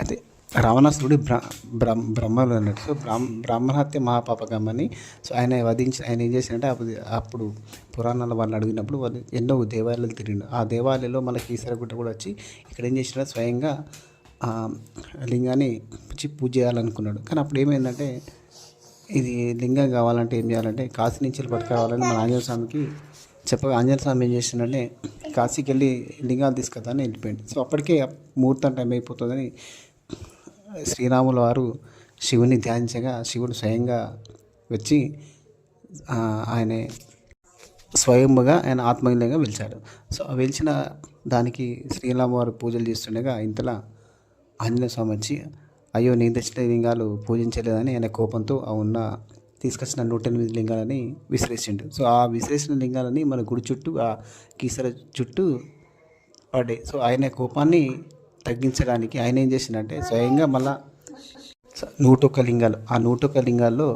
అయితే రావణాసురుడు బ్రహ్మలు అన్నట్టు. సో బ్రాహ్మణ హత్య మహాపాపకమని. సో ఆయన వధించి ఆయన ఏం చేశాడంటే అప్పుడు పురాణాల వాళ్ళు అడిగినప్పుడు వాళ్ళు ఎన్నో దేవాలయాలు తిరిగిండు. ఆ దేవాలయంలో మన కీసరగుట్ట కూడా వచ్చి ఇక్కడ ఏం చేసినా స్వయంగా ఆ లింగాన్ని పూజ చేయాలనుకున్నాడు. కానీ అప్పుడు ఏమైందంటే ఇది లింగం కావాలంటే ఏం చేయాలంటే కాశీ నుంచి పట్టుకురావాలని మన ఆంజనేయ స్వామికి చెప్పగా ఆంజనేయ స్వామి ఏం చేసిందంటే కాశీకి వెళ్ళి లింగాలు తీసుకొద్దామని వెళ్ళిపోయింది. సో అప్పటికే ముహూర్తం టైం అయిపోతుందని శ్రీరాముల వారు శివుని ధ్యానించగా శివుడు స్వయంగా వచ్చి ఆయన స్వయంగా ఆయన ఆత్మలింగంగా పిలిచాడు. సో ఆ పిలిచిన దానికి శ్రీరామ వారు పూజలు చేస్తుండగా ఇంతలా ఆంజనేయ స్వామి వచ్చి అయ్యో నేను తెచ్చిన లింగాలు పూజించలేదని ఆయన కోపంతో ఆ ఉన్న తీసుకొచ్చిన 108 లింగాలని విసిరేసిండు. సో ఆ విసిరేసిన లింగాలని మన గుడి చుట్టూ ఆ కీసర చుట్టూ పడ్డాయి. సో ఆయన కోపాన్ని తగ్గించడానికి ఆయన ఏం చేసిండంటే స్వయంగా మళ్ళా 101 లింగాలు ఆ 101 లింగాల్లో